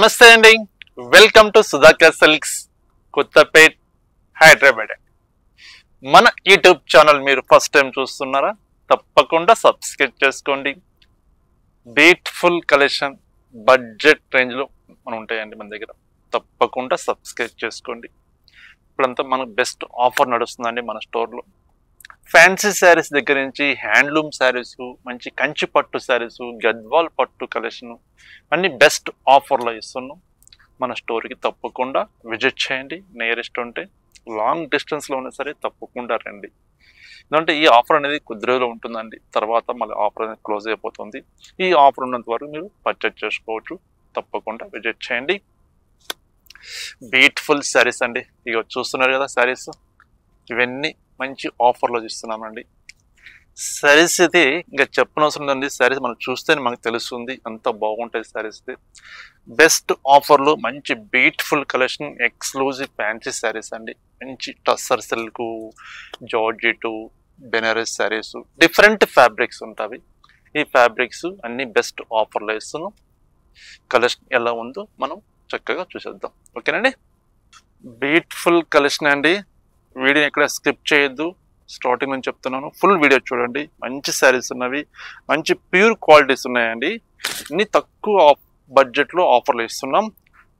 నమస్తే అండి. Welcome to Sudhakar silks, Kothapet, Hyderabad. మన యూట్యూబ్ ఛానల్ మీరు ఫస్ట్ టైం చూస్తున్నారా? తప్పకుండా సబ్స్క్రైబ్ చేసుకోండి. బ్యూటిఫుల్ కలెక్షన్ బడ్జెట్ రేంజ్లో మనం ఉంటాయండి మన దగ్గర. తప్పకుండా సబ్స్క్రైబ్ చేసుకోండి. ఇప్పుడంతా మనకు బెస్ట్ ఆఫర్ నడుస్తుందండి మన స్టోర్లో. ఫ్యాన్సీ శారీస్ దగ్గర నుంచి హ్యాండ్లూమ్ శారీస్, మంచి కంచి పట్టు శారీస్, గద్వాల్ పట్టు కలెక్షన్ అన్ని బెస్ట్ ఆఫర్లో ఇస్తున్నాం. మన స్టోర్కి తప్పకుండా విజిట్ చేయండి. నియరెస్ట్ ఉంటే లాంగ్ డిస్టెన్స్లో ఉన్నా సరే తప్పకుండా రండి. ఎందుకంటే ఈ ఆఫర్ అనేది కొద్ది రోజులు ఉంటుందండి, తర్వాత మళ్ళీ ఆఫర్ అనేది క్లోజ్ అయిపోతుంది. ఈ ఆఫర్ ఉన్నంత వరకు మీరు పర్చేజ్ చేసుకోవచ్చు. తప్పకుండా విజిట్ చేయండి. బ్యూటిఫుల్ శారీస్ అండి, ఇక చూస్తున్నారు కదా శారీస్, ఇవన్నీ మంచి ఆఫర్లో ఇస్తున్నామండి. శారీస్ అయితే ఇంకా చెప్పనవసరం లేదండి. శారీస్ మనం చూస్తేనే మనకు తెలుస్తుంది అంత బాగుంటాయి శారీస్. బెస్ట్ ఆఫర్లో మంచి beautiful collection, exclusive fancy saris అండి. మంచి tussar silk, georgette, Banaras saris, different fabrics ఉంటాయి. ఈ ఫ్యాబ్రిక్స్ అన్ని బెస్ట్ ఆఫర్లో ఇస్తున్నాం. కలెక్షన్ ఎలా ఉందో మనం చక్కగా చూసేద్దాం. ఓకేనండి. బ్యూటిఫుల్ కలెక్షన్ అండి. వీడియో ఎక్కడ స్కిప్ చేయొద్దు. స్టార్టింగ్ నుంచి చెప్తున్నాను, ఫుల్ వీడియో చూడండి. మంచి శారీస్ ఉన్నవి, మంచి ప్యూర్ క్వాలిటీస్ ఉన్నాయండి. అన్ని తక్కువ బడ్జెట్లో ఆఫర్లు ఇస్తున్నాం.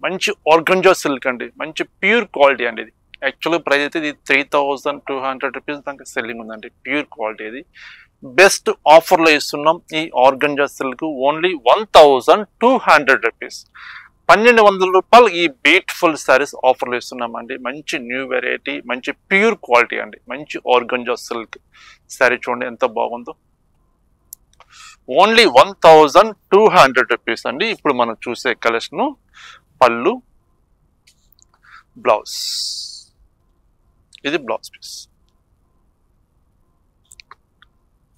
మంచి ఆర్గంజా సిల్క్ అండి, మంచి ప్యూర్ క్వాలిటీ అండి. ఇది యాక్చువల్గా ప్రైస్ అయితే ఇది 3200 రూపీస్ దాకా సెల్లింగ్ ఉందండి. ప్యూర్ క్వాలిటీ ఇది బెస్ట్ ఆఫర్లో ఇస్తున్నాం. ఈ ఆర్గంజా సిల్క్ ఓన్లీ 1200 రూపీస్, 1200 రూపాయలు ఈ బ్యూటిఫుల్ శారీస్ ఆఫర్లు ఇస్తున్నామండి. మంచి న్యూ వెరైటీ, మంచి ప్యూర్ క్వాలిటీ అండి. మంచి ఆర్గంజా సిల్క్ శారీ చూడండి ఎంత బాగుందో. ఓన్లీ 1200 రూపీస్ అండి. ఇప్పుడు మనం చూసే కలెక్షన్ పళ్ళు, బ్లౌజ్. ఇది బ్లౌజ్ పీస్.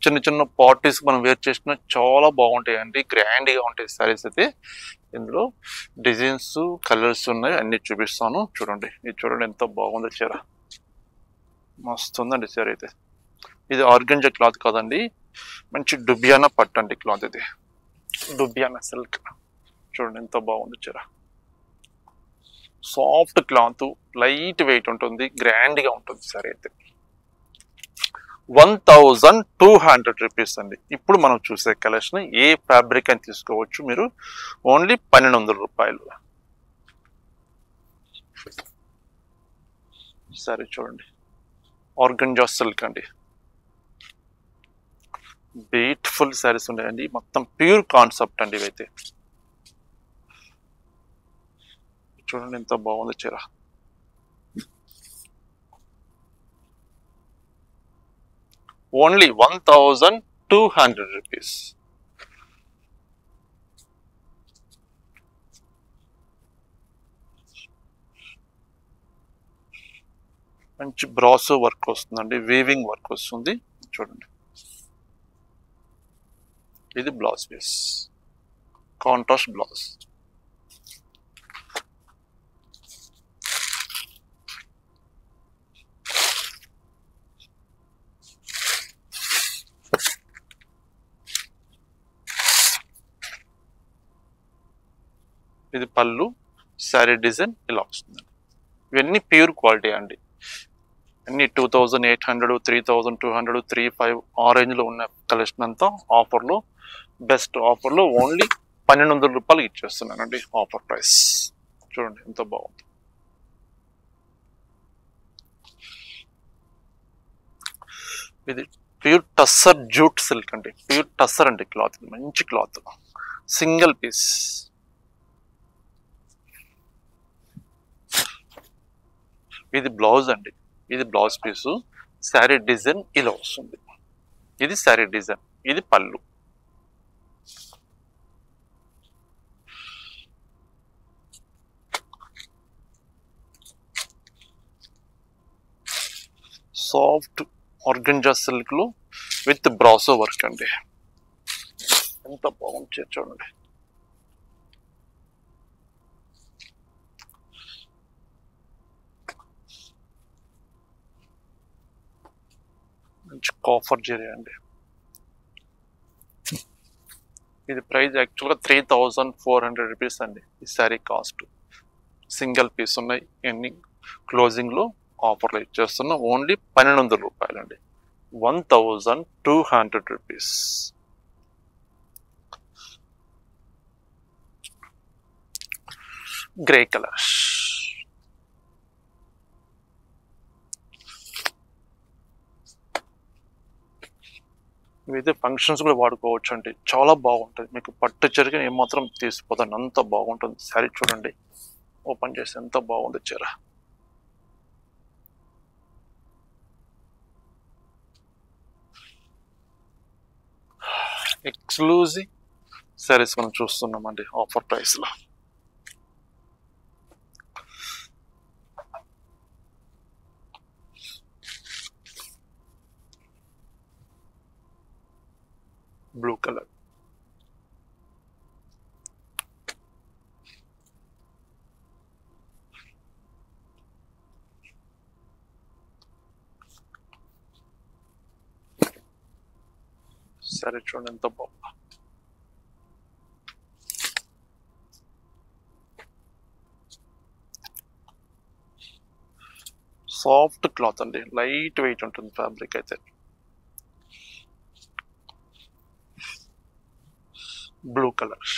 చిన్న చిన్న పార్టీస్ మనం వేర్ చేసిన చాలా బాగుంటాయండి, గ్రాండ్గా ఉంటాయి శారీస్ అయితే. ఇందులో డిజైన్స్, కలర్స్ ఉన్నాయి, అన్ని చూపిస్తాను. చూడండి, ఇది చూడండి ఎంత బాగుంది చీర, మస్తు ఉందండి చీర అయితే. ఇది ఆర్గంజా క్లాత్ కాదండి, మంచి డుబియానా పట్టు అండి క్లాత్. ఇది డుబియానా సిల్క్. చూడండి ఎంత బాగుంది చీర. సాఫ్ట్ క్లాత్, లైట్ వెయిట్ ఉంటుంది, గ్రాండ్గా ఉంటుంది సారీ అయితే. 1200 రూపీస్ అండి. ఇప్పుడు మనం చూసే కలెక్షన్ ఏ ఫ్యాబ్రిక్ అని తీసుకోవచ్చు మీరు, ఓన్లీ 1200 రూపాయలు. సరే చూడండి, ఆర్గంజా సిల్క్ అండి. బ్యూటిఫుల్ శారీస్ ఉన్నాయండి, మొత్తం ప్యూర్ కాన్సెప్ట్ అండి ఇవైతే. చూడండి ఎంత బాగుంది చీర. Only 1200 rupees. మంచి బ్రాసో వర్క్ వస్తుందండి, వీవింగ్ వర్క్ వస్తుంది. చూడండి, ఇది బ్లౌజ్ పీస్, కాంట్రాస్ట్ బ్లౌజ్. ఇది పళ్ళు, శారీ డిజైన్ ఇలా వస్తుంది. ఇవన్నీ ప్యూర్ క్వాలిటీ అండి. అన్ని 2800, 3200, 35 ఆ రేంజ్లో ఉన్న కలెక్షన్ అంతా ఆఫర్లో, బెస్ట్ ఆఫర్లో ఓన్లీ 1200 రూపాయలు ఇచ్చేస్తున్నానండి ఆఫర్ ప్రైస్. చూడండి ఎంత బాగుంది. ఇది ప్యూర్ టస్సర్ జూట్ సిల్క్ అండి, ప్యూర్ టస్సర్ అండి క్లాత్. మంచి క్లాత్, సింగిల్ పీస్. ఇది బ్లౌజ్ అండి, ఇది బ్లౌజ్ పీసు. శారీ డిజైన్ ఇలా వస్తుంది. ఇది శారీ డిజైన్, ఇది పళ్ళు. సాఫ్ట్ ఆర్గంజా సిల్క్ లో విత్ బ్రాసో వర్క్ అండి. ఎంత బాగుంది చూడండి. మంచి కాఫర్ జరీ అండి. ఇది ప్రైస్ యాక్చువల్గా 3400 రూపీస్ అండి ఈ శారీ కాస్ట్. సింగిల్ పీస్ ఉన్నాయి, ఎన్ని క్లోజింగ్లో ఆఫర్లో ఇచ్చేస్తున్నాం. ఓన్లీ 1200 రూపాయలు అండి, 1200 రూపీస్. గ్రే కలర్, ఇవైతే ఫంక్షన్స్ కూడా వాడుకోవచ్చు అండి, చాలా బాగుంటుంది. మీకు పట్టు చీరగా ఏమాత్రం తీసిపోతుంది, అంత బాగుంటుంది శారీ. చూడండి ఓపెన్ చేసి ఎంత బాగుంది చీర. ఎక్స్క్లూజివ్ శారీస్ మనం చూస్తున్నామండి ఆఫర్ ప్రైస్లో. బ్లూ కలర్, సరే చూడండి ఎంత బాగుంది. సాఫ్ట్ క్లాత్ అండి, లైట్ వెయిట్ ఉంటుంది ఫ్యాబ్రిక్ అయితే. Blue colour,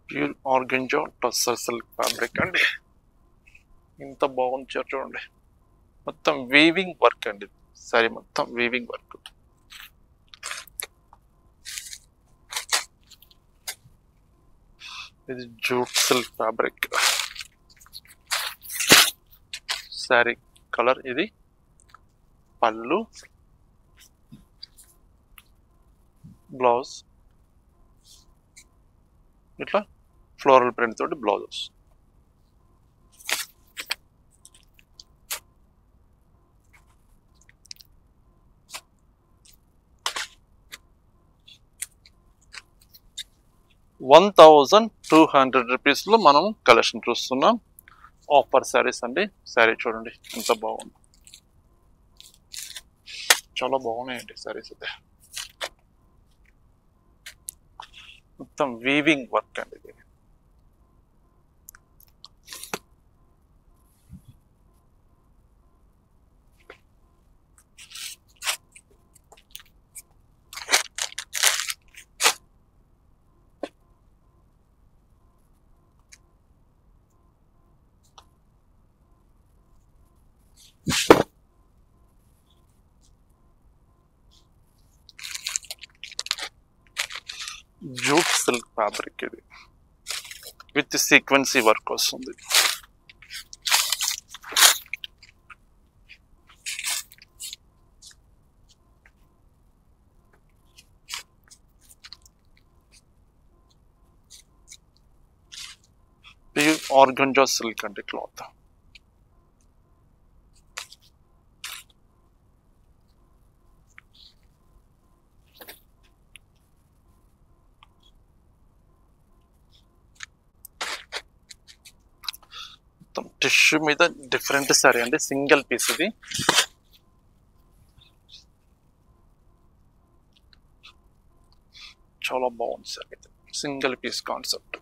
pure organza tussar silk fabric అండి. ఇంత బాగుంది చీర చూడండి, మొత్తం వీవింగ్ వర్క్ అండి సారీ, మొత్తం వీవింగ్ వర్క్. ఇది jute silk fabric. Sari colour ఇది, పళ్ళు, బ్లౌజ్ ఇట్లా ఫ్లోరల్ ప్రింట్ తోటి బ్లౌజెస్. ₹1200 మనం కలెక్షన్ చూస్తున్నాం. ఆఫర్ శారీస్ అండి. శారీ చూడండి ఎంత బాగుంది, చాలా బాగున్నాయండి శారీస్ అయితే. మొత్తం వీవింగ్ వర్క్ అండి ఇది. జూట్ సిల్క్ ఫ్యాబ్రిక్ ఇది, విత్ సీక్వెన్సీ వర్క్ వస్తుంది. ప్యూర్ ఆర్గంజా సిల్క్ అంటే క్లాత్. టిష్యూ మీద డిఫరెంట్ సారీ అండి, సింగిల్ పీస్ ఇది. చాలా బాగుంది సార్, అయితే సింగిల్ పీస్ కాన్సెప్ట్.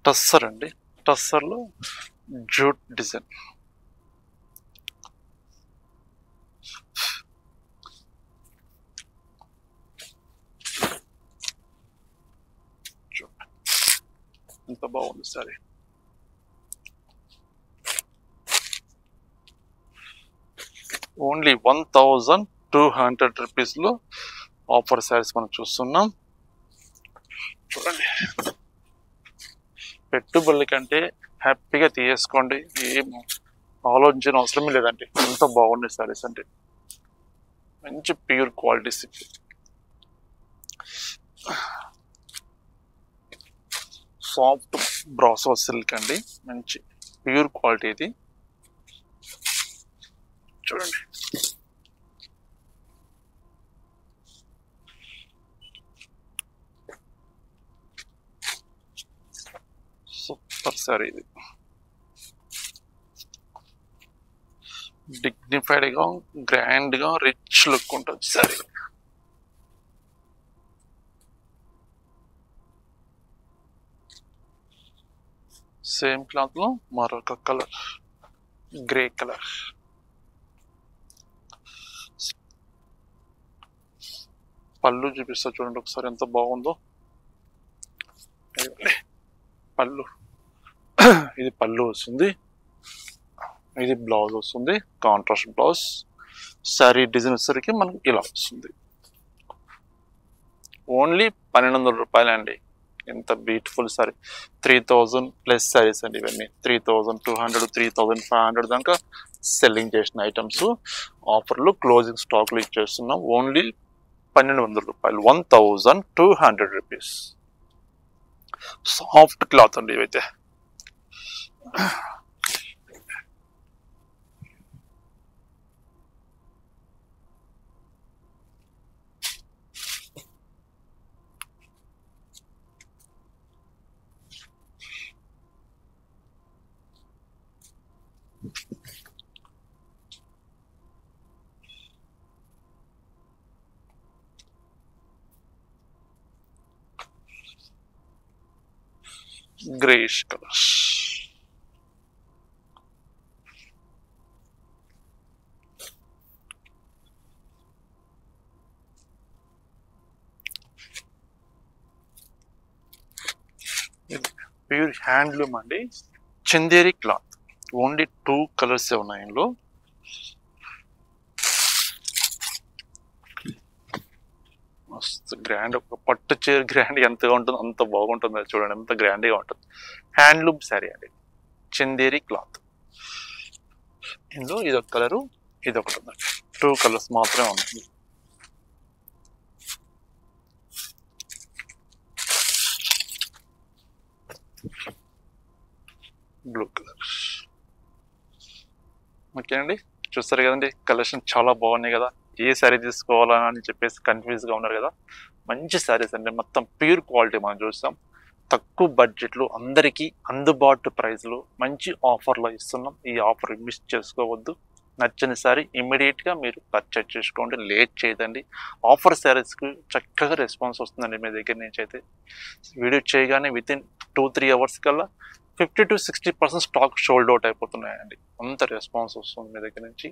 టస్సర్ అండి, టస్సర్లో జూట్ డిజైన్. ఎంత బాగుంది సారీ. ఓన్లీ ₹1200 ఆఫర్ శారీస్ మనం చూస్తున్నాం. చూడండి, పెట్టుబడుల కంటే హ్యాపీగా తీసుకోండి, ఏం ఆలోచించిన అవసరమే లేదండి. ఎంత బాగున్నాయి శారీస్ అంటే, మంచి pure qualities. Soft brasso silk అండి, మంచి ప్యూర్ క్వాలిటీ ఇది. చూడండి సూపర్ సారీ ఇది. డిగ్నిఫైడ్ గా, గ్రాండ్ గా, రిచ్ లుక్ ఉంటుంది సారీ. సేమ్ క్లాత్ లో మరొక కలర్, గ్రే కలర్. పళ్ళు చూపిస్తా చూడండి ఒకసారి ఎంత బాగుందో. పళ్ళు ఇది పళ్ళు వస్తుంది, ఇది బ్లౌజ్ వస్తుంది, కాంట్రాస్ట్ బ్లౌజ్. సారీ డిజైన్ వచ్చేసరికి మనకి ఇలా వస్తుంది. ఓన్లీ 1200 రూపాయలు అండి. ఎంత బ్యూటిఫుల్ సారీ. 3000 ప్లస్ సారీస్ అండి ఇవన్నీ. 3200, 3500 దాకా సెల్లింగ్ చేసిన ఐటమ్స్. ఆఫర్లు, క్లోజింగ్ స్టాక్లు ఇచ్చేస్తున్నాం. ఓన్లీ 1200 రూపాయలు, 1200 రూపీస్. సాఫ్ట్ క్లాత్ అండి ఇవైతే. Greyish colours. ప్యూర్ హ్యాండ్లూమ్ అండి, చందేరి క్లాత్. ఓన్లీ 2 కలర్స్ ఉన్నాయి ఇందులో. మస్తు గ్రాండ్. ఒక పట్టు చీర గ్రాండ్ ఎంతగా ఉంటుందో అంత బాగుంటుంది చూడండి, ఎంత గ్రాండ్గా ఉంటుంది. హ్యాండ్లూమ్ శారీ అండి, చందేరి క్లాత్. ఇందులో ఇదొక కలరు, ఇదొకటి ఉంది. 2 కలర్స్ మాత్రమే ఉంది. Blue colour. ఓకే అండి, చూస్తారు కదండి కలెక్షన్ చాలా బాగున్నాయి కదా. ఏ శారీ తీసుకోవాలా అని చెప్పేసి కన్ఫ్యూజ్గా ఉన్నారు కదా. మంచి శారీస్ అండి, మొత్తం ప్యూర్ క్వాలిటీ మనం చూస్తాం. తక్కువ బడ్జెట్లో అందరికీ అందుబాటు ప్రైస్లో మంచి ఆఫర్లో ఇస్తున్నాం. ఈ ఆఫర్ మిస్ చేసుకోవద్దు. నచ్చని శారీ ఇమ్మీడియట్గా మీరు పర్చేజ్ చేసుకోండి, లేట్ చేయదండి. ఆఫర్ శారీస్కి చక్కగా రెస్పాన్స్ వస్తుందండి మీ దగ్గర నుంచి. అయితే వీడియో చేయగానే వితిన్ 2-3 అవర్స్ కల్లా 50 to 60% స్టాక్ సోల్డ్ అవుట్ అయిపోతున్నాయండి. అంత రెస్పాన్స్ వస్తుంది మీ దగ్గర నుంచి.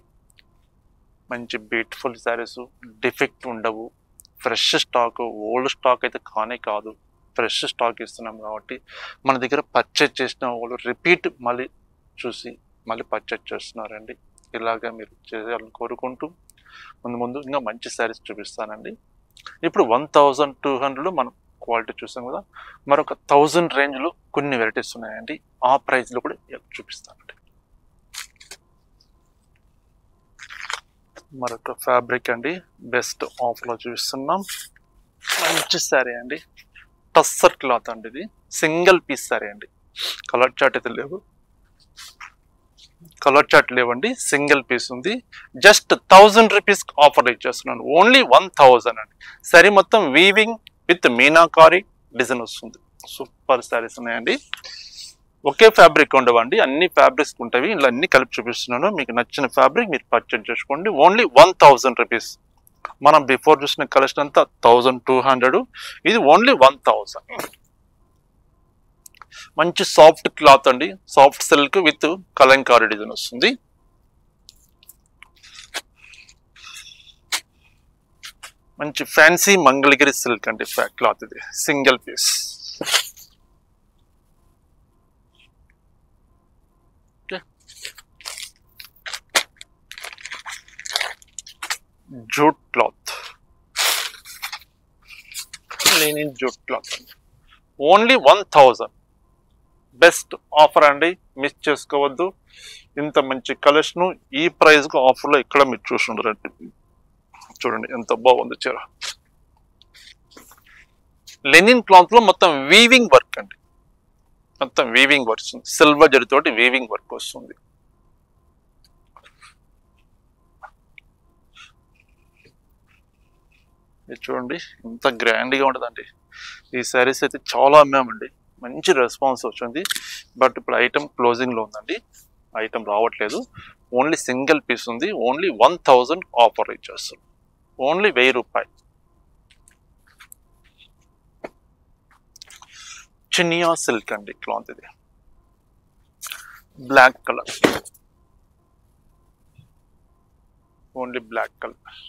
మంచి బ్యూటిఫుల్ శారీస్, డిఫెక్ట్ ఉండవు, ఫ్రెష్ స్టాక్. ఓల్డ్ స్టాక్ అయితే కానే కాదు, ఫ్రెష్ స్టాక్ ఇస్తున్నాం కాబట్టి మన దగ్గర పర్చేజ్ చేసిన వాళ్ళు రిపీట్ మళ్ళీ చూసి మళ్ళీ పర్చేజ్ చేస్తున్నారండి. ఇలాగా మీరు చేయాలని కోరుకుంటూ ముందు ఇంకా మంచి శారీస్ చూపిస్తానండి. ఇప్పుడు 1200 మనం క్వాలిటీ చూసాం కదా. మరొక 1000 రేంజ్లో కొన్ని వెరైటీస్ ఉన్నాయండి. ఆ ప్రైస్లో కూడా చూపిస్తానండి. మరొక ఫ్యాబ్రిక్ అండి, బెస్ట్ ఆఫర్లో చూపిస్తున్నాం. మంచి శారీ అండి, టస్సర్ క్లాత్ అండి. ఇది సింగిల్ పీస్ శారీ అండి. కలర్ చార్ట్ అయితే లేవు, కలర్ చార్ట్ లేవండి, సింగిల్ పీస్ ఉంది. జస్ట్ 1000 రూపీస్ ఆఫర్ ఇచ్చేస్తున్నాను. ఓన్లీ 1000 అండి. శారీ మొత్తం వీవింగ్ విత్ మీనాకారి డిజైన్ వస్తుంది. సూపర్ శారీస్ ఉన్నాయండి. ఒకే ఫ్యాబ్రిక్ ఉండవండి, అన్ని ఫ్యాబ్రిక్స్ ఉంటాయి. ఇలా అన్ని కలిపి చూపిస్తున్నాను. మీకు నచ్చిన ఫ్యాబ్రిక్ మీరు పర్చేజ్ చేసుకోండి. Only 1000 rupees. మనం బిఫోర్ చూసిన కలెక్షన్ అంతా 1200, ఇది ఓన్లీ 1000. మంచి సాఫ్ట్ క్లాత్ అండి, soft silk with kalamkari design వస్తుంది. మంచి ఫ్యాన్సీ మంగళగిరి సిల్క్ అండి క్లాత్. ఇది single piece. Jute cloth, linen jute cloth అండి. ఓన్లీ 1000. బెస్ట్ ఆఫర్ అండి, మిస్ చేసుకోవద్దు. ఇంత మంచి కలెక్షన్ ఈ ప్రైస్కు ఆఫర్లో ఇక్కడ మీరు చూస్తుంటారండి. చూడండి ఎంత బాగుంది చీర. లెనిన్ క్లాత్ లో మొత్తం వీవింగ్ వర్క్ అండి, మొత్తం వీవింగ్ వర్క్ వస్తుంది, సిల్వర్ జరీతోటి వీవింగ్ వర్క్ వస్తుంది. ఇది చూడండి ఎంత గ్రాండ్ గా ఉంటుందండి. ఈ శారీస్ అయితే చాలా అమ్మామండి, మంచి రెస్పాన్స్ వచ్చింది. బట్ ఇప్పుడు ఐటమ్ క్లోజింగ్ లో ఉందండి, ఐటమ్ రావట్లేదు. ఓన్లీ సింగిల్ పీస్ ఉంది, ఓన్లీ 1000 ఆఫర్ ఇచ్చేస్తుంది, ఓన్లీ 1000 రూపాయలు. చినియా సిల్క్ అండి క్లాత్, ఇది black colour, only black colour.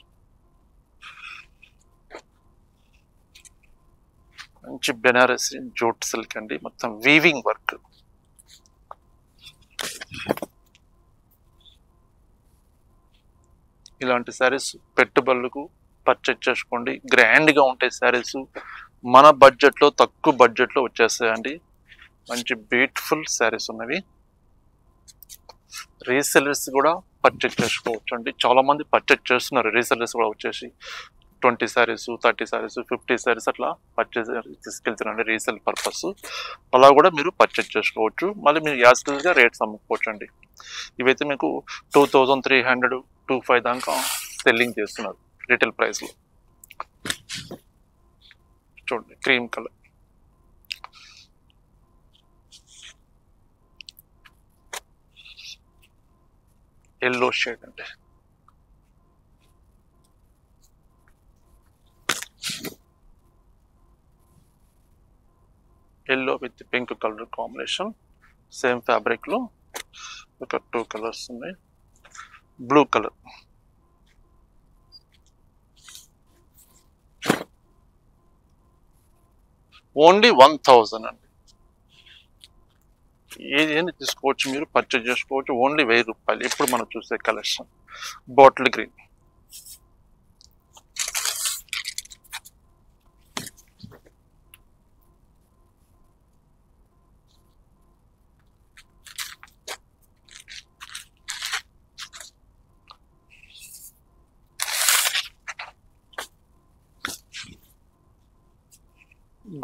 మంచి బెనారసి జూట్ సిల్క్ అండి, మొత్తం వీవింగ్ వర్క్. ఇలాంటి శారీస్ పెట్టుబడులకు పర్చేజ్ చేసుకోండి, గ్రాండ్ గా ఉంటాయి శారీస్. మన బడ్జెట్ లో, తక్కువ బడ్జెట్ లో వచ్చేస్తాయండి. మంచి బ్యూటిఫుల్ శారీస్ ఉన్నవి. రీసెలర్స్ కూడా పర్చేజ్ చేసుకోవచ్చు అండి, చాలా మంది పర్చేజ్ చేస్తున్నారు. రీసెలర్స్ కూడా వచ్చేసి 20 శారీస్, 30 శారీస్, 50 శారీస్ అట్లా పర్చేజ్ తీసుకెళ్తారండి రీసేల్ పర్పస్. అలా కూడా మీరు పర్చేజ్ చేసుకోవచ్చు. మళ్ళీ మీరు యాస్గా రేట్స్ అమ్ముకోవచ్చు అండి. ఇవైతే మీకు 2300, 25 దాకా సెల్లింగ్ చేస్తున్నారు రీటైల్ ప్రైస్ లో. చూడండి క్రీమ్ కలర్, ఎల్లో షేడ్ అంటే yellow with pink colour combination. Same fabric లో ఒక 2 కలర్స్ ఉన్నాయి. బ్లూ కలర్, ఓన్లీ 1000 అండి. ఏదైనా తీసుకోవచ్చు, మీరు పర్చేజ్ చేసుకోవచ్చు, ఓన్లీ 1000 రూపాయలు. ఇప్పుడు మనం చూసే collection bottle green,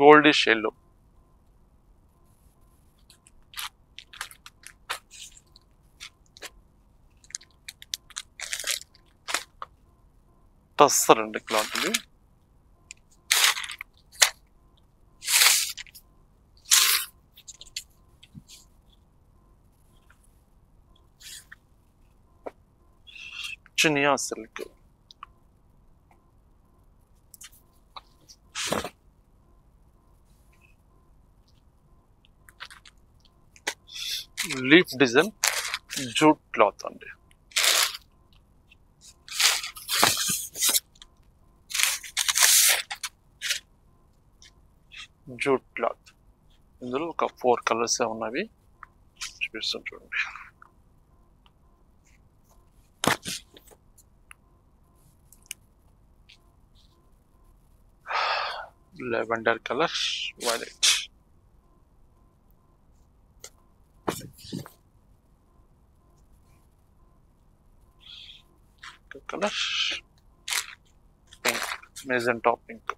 goldish yellow, tussar అండి క్లాత్ ఇది. Chiniya silk, leaf design jute cloth అండి. జూట్ క్లాత్, ఇందులో ఒక 4 కలర్స్ ఉన్నవి చూపిస్తాం చూడండి. Lavender colour, violet, colour pink, magenta pink.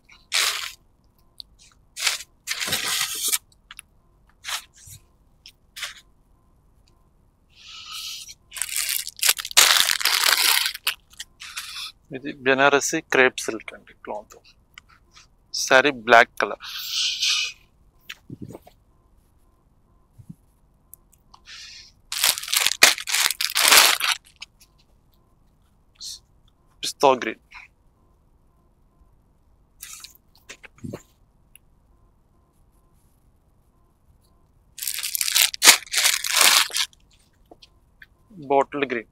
ఇది బెనారసి క్రేప్ సిల్క్ అండి క్లాత్. సారీ బ్లాక్ కలర్, పిస్తా గ్రీన్, బాటిల్ గ్రీన్,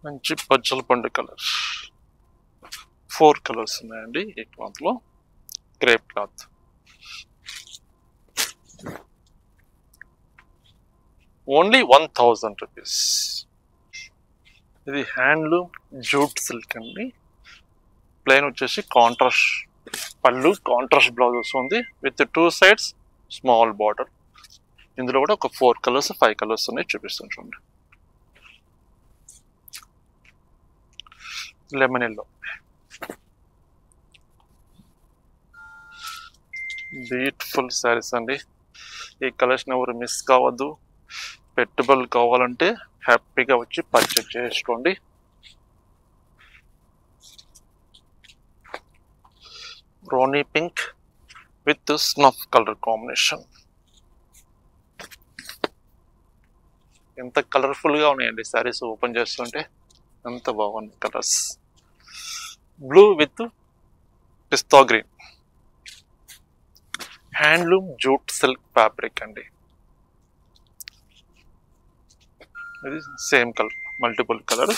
మంచి పచ్చల పండు కలర్. 4 కలర్స్ ఉన్నాయండి ఈ క్లాత్ లో. Crepe cloth, only 1000 rupees. ఇది హ్యాండ్లూమ్ జూట్ సిల్క్ అండి. ప్లెయిన్ వచ్చేసి కాంట్రాస్ట్ పళ్ళు, కాంట్రాస్ట్ బ్లౌజ్ వస్తుంది విత్ 2 sides స్మాల్ బార్డర్. ఇందులో కూడా ఒక 4 కలర్స్ 5 కలర్స్ ఉన్నాయి, చూపిస్తాను చూడండి. లెమన్ ఎల్లో, బ్యూటిఫుల్ శారీస్ అండి. ఈ కలెక్షన్ ఎవరు మిస్ కావద్దు. పెట్టుబడులు కావాలంటే హ్యాపీగా వచ్చి పర్చేజ్ చేసుకోండి. Ronnie pink with snuff colour combination. ఎంత కలర్ఫుల్గా ఉన్నాయండి శారీస్, ఓపెన్ చేస్తుంటే ఎంత బాగుంది colours. Blue with pista green, handloom jute silk fabric అండి. ఇది same colour, multiple colour.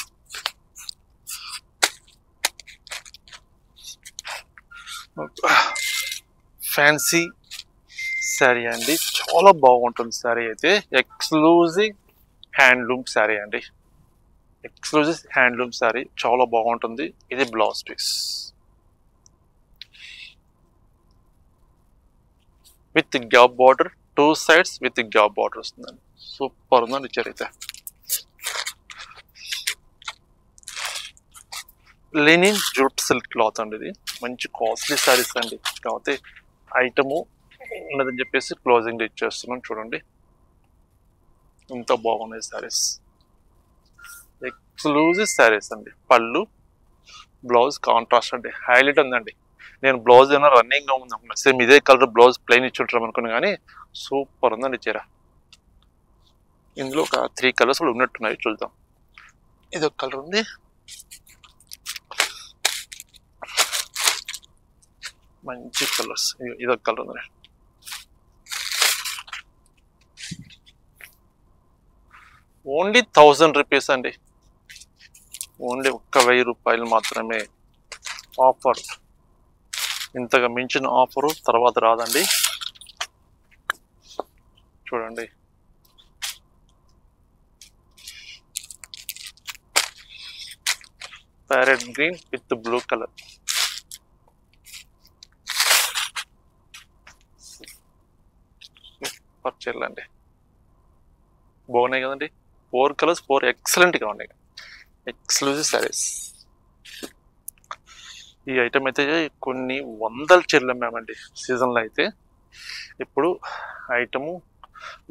Fancy sari అండి, చాలా బాగుంటుంది శారీ అయితే. ఎక్స్క్లూజివ్ హ్యాండ్లూమ్ శారీ అండి, ఎక్స్క్లూజివ్ హ్యాండ్లూమ్ శారీ చాలా బాగుంటుంది. ఇది blouse piece with gap border, 2 sides with gap border వస్తుందండి. సూపర్ ఉందండి చరిత్ర. లెనిన్ జూట్ సిల్క్ క్లాత్ అండి, ఇది మంచి కాస్ట్లీ శారీస్ అండి. కాకపోతే ఐటము ఉన్నదని చెప్పేసి క్లోజింగ్ ఇచ్చేస్తున్నాం చూడండి. ఎంత బాగున్నాయి శారీస్, ఎక్స్క్లూజివ్ శారీస్ అండి. పళ్ళు బ్లౌజ్ కాంట్రాస్ట్ అండి, హైలైట్ ఉందండి. నేను బ్లౌజ్ ఏమైనా రన్నింగ్గా ఉంది అనుకున్నా, సేమ్ ఇదే కలర్ బ్లౌజ్ ప్లెయిన్ ఇచ్చుంటాం అనుకున్నా, కానీ సూపర్ ఉందండి చీర. ఇందులో ఒక 3 కలర్స్ కూడా ఉన్నట్టున్నాయి, చూద్దాం. ఇది ఒక కలర్ ఉంది, మంచి కలర్స్. ఇదొక కలర్ ఉంది, ఓన్లీ 1000 రూపీస్ అండి. ఓన్లీ 1000 రూపాయలు మాత్రమే ఆఫర్. ఇంతగా మించిన ఆఫరు తర్వాత రాదండి. చూడండి, parrot green with blue colour. పర్చేలు అండి, బాగున్నాయి కదండి. 4 కలర్స్ 4 ఎక్సలెంట్గా ఉన్నాయి. ఎక్స్క్లూజివ్ శారీస్. ఈ ఐటమ్ అయితే కొన్ని వందల చీరలు అమ్మామండి సీజన్లో అయితే. ఇప్పుడు ఐటము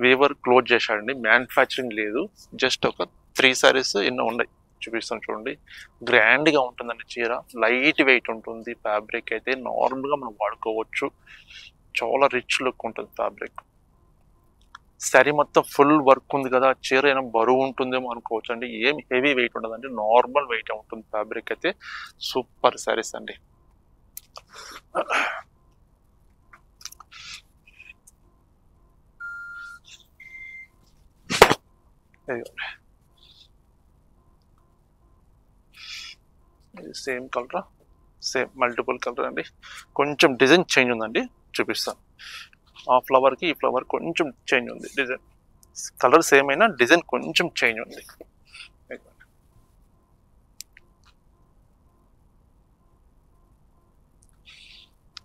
వీవర్ క్లోజ్ చేశాడండి, మ్యానుఫ్యాక్చరింగ్ లేదు. జస్ట్ ఒక 3 sarees ఎన్నో ఉన్నాయి, చూపిస్తాను చూడండి. గ్రాండ్గా ఉంటుందండి చీర, లైట్ వెయిట్ ఉంటుంది. ఫ్యాబ్రిక్ అయితే నార్మల్గా మనం వాడుకోవచ్చు, చాలా రిచ్ లుక్ ఉంటుంది ఫ్యాబ్రిక్. శారీ మొత్తం ఫుల్ వర్క్ ఉంది కదా, చీర ఏమైనా బరువు ఉంటుందేమో అనుకోవచ్చు అండి. ఏం హెవీ వెయిట్ ఉండదండి, నార్మల్ వెయిట్ ఉంటుంది ఫ్యాబ్రిక్ అయితే. సూపర్ శారీస్ అండి. ఇది same colour, same multiple colour అండి. కొంచెం డిజైన్ చేంజ్ ఉందండి, చూపిస్తాను. ఆ ఫ్లవర్కి ఈ ఫ్లవర్ కొంచెం చేంజ్ ఉంది డిజైన్. కలర్ సేమ్ అయినా డిజైన్ కొంచెం చేంజ్ ఉంది.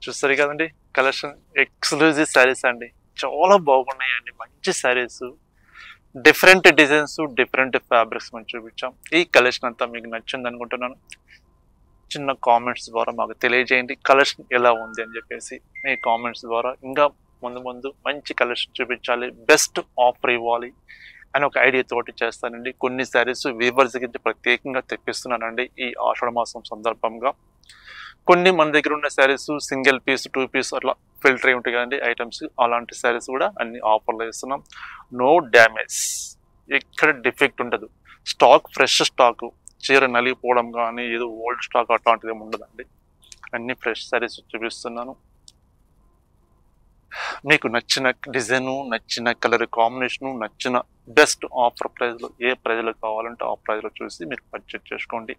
చూస్తారు కదండి కలెక్షన్. ఎక్స్క్లూజివ్ శారీస్ అండి, చాలా బాగున్నాయండి. మంచి saris, different designs, different fabrics మనం చూపించాం. ఈ కలెక్షన్ అంతా మీకు నచ్చింది అనుకుంటున్నాను. చిన్న కామెంట్స్ ద్వారా మాకు తెలియజేయండి కలెక్షన్ ఎలా ఉంది అని చెప్పేసి. మీ కామెంట్స్ ద్వారా ఇంకా ముందు మంచి కలెక్షన్ చూపించాలి, బెస్ట్ ఆఫర్ ఇవ్వాలి అని ఒక ఐడియా తోటి చేస్తానండి. కొన్ని శారీస్ వీవర్స్ గురించి ప్రత్యేకంగా తెప్పిస్తున్నానండి ఈ ఆషాఢ మాసం సందర్భంగా. కొన్ని మన దగ్గర ఉన్న శారీస్ సింగిల్ పీస్ 2 పీస్ అట్లా ఫిల్టర్ అయి ఉంటాయి కదండి ఐటమ్స్, అలాంటి శారీస్ కూడా అన్ని ఆఫర్లో ఇస్తున్నాం. నో డ్యామేజ్, ఎక్కడ డిఫెక్ట్ ఉండదు. స్టాక్ ఫ్రెష్ స్టాక్, చీర నలిగిపోవడం కానీ ఏదో ఓల్డ్ స్టాక్ అట్లాంటిది ఏమి ఉండదండి. అన్ని ఫ్రెష్ శారీస్ చూపిస్తున్నాను. మీకు నచ్చిన డిజైను, నచ్చిన కలర్ కాంబినేషను, నచ్చిన బెస్ట్ ఆఫర్ ప్రైస్లో ఏ ప్రైజ్లో కావాలంటే ఆ ప్రైజ్లో చూసి మీరు పర్చేజ్ చేసుకోండి.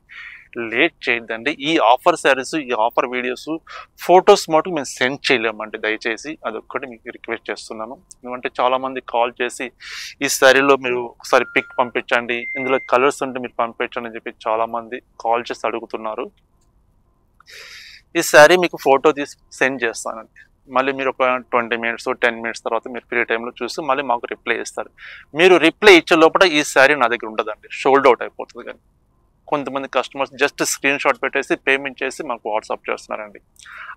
లేట్ చేయొద్దండి. ఈ ఆఫర్ శారీస్, ఈ ఆఫర్ వీడియోస్ ఫొటోస్ మటుకు మేము సెండ్ చేయలేమండి, దయచేసి అదొక్కటి మీకు రిక్వెస్ట్ చేస్తున్నాను. ఎందుకంటే చాలామంది కాల్ చేసి ఈ శారీలో మీరు ఒకసారి పిక్ పంపించండి, ఇందులో కలర్స్ ఉంటే మీరు పంపించండి అని చెప్పి చాలామంది కాల్ చేసి అడుగుతున్నారు. ఈ శారీ మీకు ఫోటో తీసి సెండ్ చేస్తానండి, మళ్ళీ మీరు ఒక 20 మినిట్స్ 10 మినిట్స్ తర్వాత మీరు ఫ్రీ టైంలో చూసి మళ్ళీ మాకు రిప్లై ఇస్తారు. మీరు రిప్లై ఇచ్చే లోపల ఈ శారీ నా దగ్గర ఉండదండి, షోల్డ్ అవుట్ అయిపోతుంది. కానీ కొంతమంది కస్టమర్స్ జస్ట్ స్క్రీన్ షాట్ పెట్టేసి పేమెంట్ చేసి మాకు వాట్సాప్ చేస్తున్నారండి.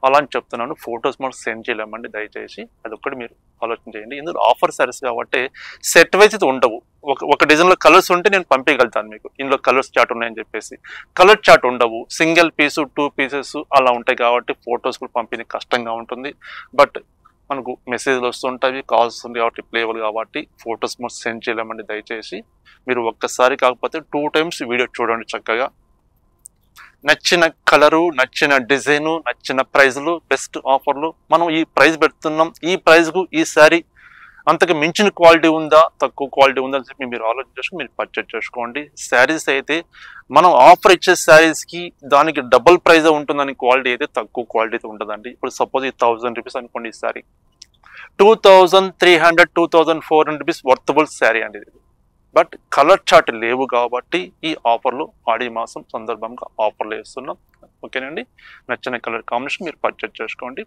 అలా అని చెప్తున్నాను, ఫొటోస్ మాకు సెండ్ చేయలేమండి దయచేసి, అదొక్కటి మీరు ఆలోచన చేయండి. ఇందులో ఆఫర్ సారీస్ కాబట్టి సెట్ వైజ్ అయితే ఉండవు. ఒక డిజైన్లో కలర్స్ ఉంటే నేను పంపించగలుగుతాను మీకు, ఇందులో కలర్స్ చార్ట్ ఉన్నాయని చెప్పేసి. కలర్ చార్ట్ ఉండవు, సింగిల్ పీసు 2 పీసెస్ అలా ఉంటాయి కాబట్టి ఫొటోస్ కూడా పంపిణీ కష్టంగా ఉంటుంది. బట్ మనకు మెసేజ్లు వస్తుంటాయి, కాల్స్ వస్తుంది కాబట్టి రిప్లై ఇవ్వాలి కాబట్టి ఫొటోస్ మాకు సెండ్ చేయలేమండి దయచేసి. మీరు ఒక్కసారి కాకపోతే 2 టైమ్స్ వీడియో చూడండి చక్కగా. నచ్చిన కలరు, నచ్చిన డిజైను, నచ్చిన ప్రైజ్లు, బెస్ట్ ఆఫర్లు, మనం ఈ ప్రైజ్ పెడుతున్నాం, ఈ ప్రైజ్కు ఈ శారీ అంతకు మించిన క్వాలిటీ ఉందా, తక్కువ క్వాలిటీ ఉందా అని చెప్పి మీరు ఆలోచన చేసుకుని మీరు పర్చేజ్ చేసుకోండి. శారీస్ అయితే మనం ఆఫర్ ఇచ్చే శారీస్కి దానికి డబుల్ ప్రైజ్ ఉంటుందని క్వాలిటీ అయితే తక్కువ క్వాలిటీ ఉంటుందండి. ఇప్పుడు సపోజ్ ఈ 1000 రూపీస్ అనుకోండి, ఈ శారీ 2300 2400 రూపీస్ వర్తబుల్ శారీ అండి ఇది. బట్ కలర్ చార్ట్ లేవు కాబట్టి ఈ ఆఫర్లు ఆడి మాసం సందర్భంగా ఆఫర్లు వేస్తున్నాం. ఓకేనండి, నచ్చిన కలర్ కాంబినేషన్ మీరు పర్చేజ్ చేసుకోండి.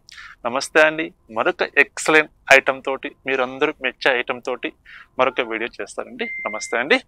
నమస్తే అండి. మరొక ఎక్సలెంట్ ఐటమ్ తోటి, మీరందరూ మెచ్చే ఐటమ్ తోటి మరొక వీడియో చేస్తారండి. నమస్తే అండి.